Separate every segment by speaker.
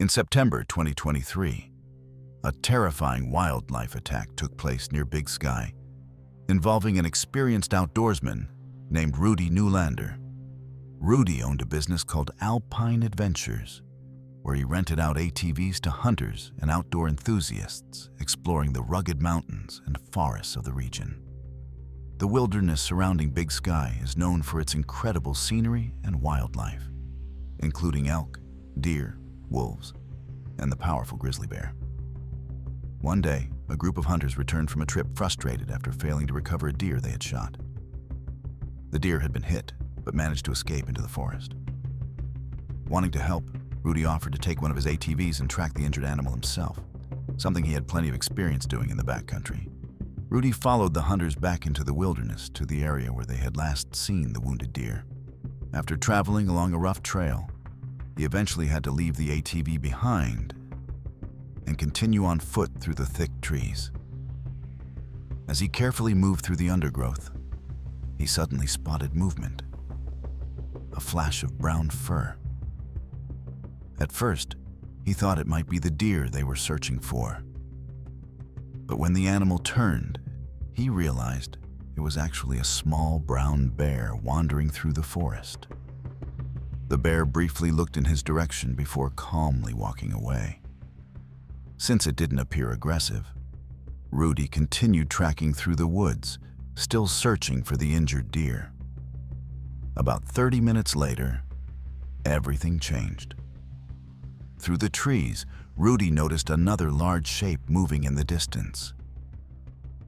Speaker 1: In September 2023, a terrifying wildlife attack took place near Big Sky, involving an experienced outdoorsman named Rudy Newlander. Rudy owned a business called Alpine Adventures, where he rented out ATVs to hunters and outdoor enthusiasts exploring the rugged mountains and forests of the region. The wilderness surrounding Big Sky is known for its incredible scenery and wildlife, including elk, deer, wolves, and the powerful grizzly bear. One day, a group of hunters returned from a trip frustrated after failing to recover a deer they had shot. The deer had been hit, but managed to escape into the forest. Wanting to help, Rudy offered to take one of his ATVs and track the injured animal himself, something he had plenty of experience doing in the backcountry. Rudy followed the hunters back into the wilderness to the area where they had last seen the wounded deer. After traveling along a rough trail, he eventually had to leave the ATV behind and continue on foot through the thick trees. As he carefully moved through the undergrowth, he suddenly spotted movement, a flash of brown fur. At first, he thought it might be the deer they were searching for. But when the animal turned, he realized it was actually a small brown bear wandering through the forest. The bear briefly looked in his direction before calmly walking away. Since it didn't appear aggressive, Rudy continued tracking through the woods, still searching for the injured deer. About 30 minutes later, everything changed. Through the trees, Rudy noticed another large shape moving in the distance.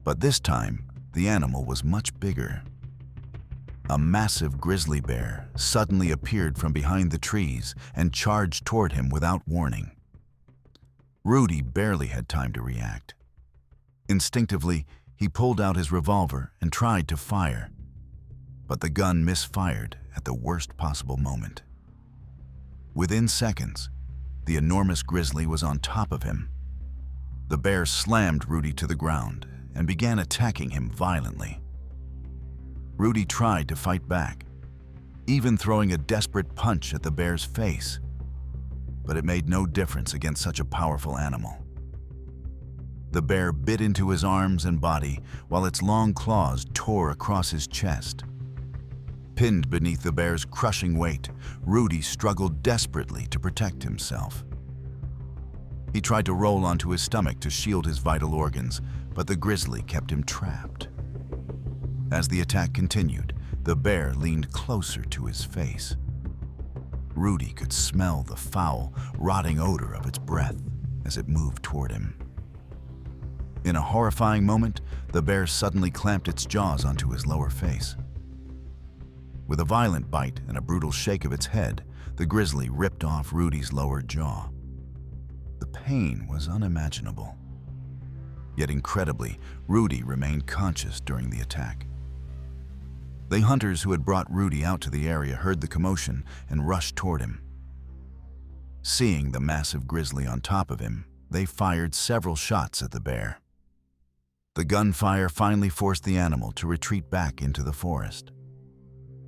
Speaker 1: But this time, the animal was much bigger. A massive grizzly bear suddenly appeared from behind the trees and charged toward him without warning. Rudy barely had time to react. Instinctively, he pulled out his revolver and tried to fire, but the gun misfired at the worst possible moment. Within seconds, the enormous grizzly was on top of him. The bear slammed Rudy to the ground and began attacking him violently. Rudy tried to fight back, even throwing a desperate punch at the bear's face, but it made no difference against such a powerful animal. The bear bit into his arms and body while its long claws tore across his chest. Pinned beneath the bear's crushing weight, Rudy struggled desperately to protect himself. He tried to roll onto his stomach to shield his vital organs, but the grizzly kept him trapped. As the attack continued, the bear leaned closer to his face. Rudy could smell the foul, rotting odor of its breath as it moved toward him. In a horrifying moment, the bear suddenly clamped its jaws onto his lower face. With a violent bite and a brutal shake of its head, the grizzly ripped off Rudy's lower jaw. The pain was unimaginable. Yet incredibly, Rudy remained conscious during the attack. The hunters who had brought Rudy out to the area heard the commotion and rushed toward him. Seeing the massive grizzly on top of him, they fired several shots at the bear. The gunfire finally forced the animal to retreat back into the forest.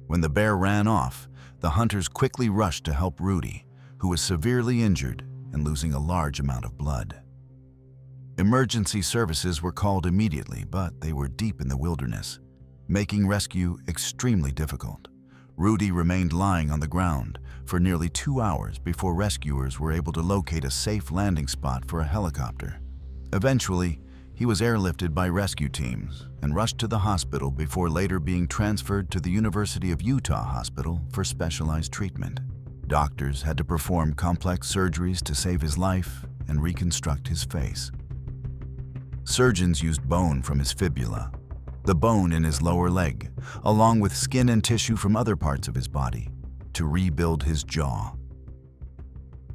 Speaker 1: When the bear ran off, the hunters quickly rushed to help Rudy, who was severely injured and losing a large amount of blood. Emergency services were called immediately, but they were deep in the wilderness, making rescue extremely difficult. Rudy remained lying on the ground for nearly 2 hours before rescuers were able to locate a safe landing spot for a helicopter. Eventually, he was airlifted by rescue teams and rushed to the hospital before later being transferred to the University of Utah Hospital for specialized treatment. Doctors had to perform complex surgeries to save his life and reconstruct his face. Surgeons used bone from his fibula, the bone in his lower leg, along with skin and tissue from other parts of his body, to rebuild his jaw.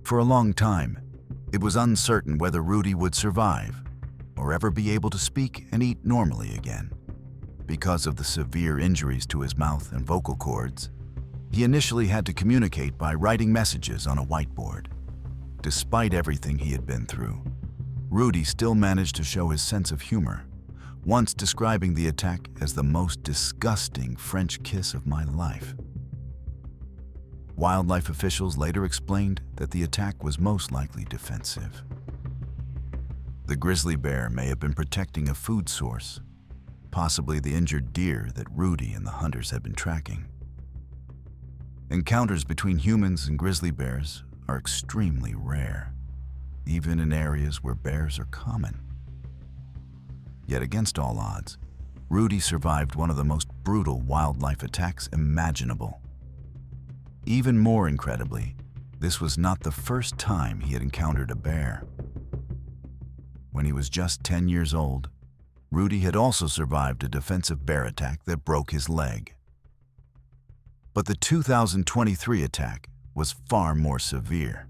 Speaker 1: For a long time, it was uncertain whether Rudy would survive or ever be able to speak and eat normally again. Because of the severe injuries to his mouth and vocal cords, he initially had to communicate by writing messages on a whiteboard. Despite everything he had been through, Rudy still managed to show his sense of humor, once describing the attack as the most disgusting French kiss of my life. Wildlife officials later explained that the attack was most likely defensive. The grizzly bear may have been protecting a food source, possibly the injured deer that Rudy and the hunters had been tracking. Encounters between humans and grizzly bears are extremely rare, even in areas where bears are common. Yet against all odds, Rudy survived one of the most brutal wildlife attacks imaginable. Even more incredibly, this was not the first time he had encountered a bear. When he was just 10 years old, Rudy had also survived a defensive bear attack that broke his leg. But the 2023 attack was far more severe.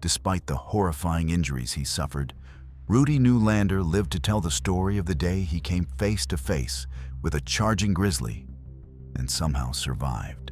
Speaker 1: Despite the horrifying injuries he suffered, Rudy Newlander lived to tell the story of the day he came face to face with a charging grizzly and somehow survived.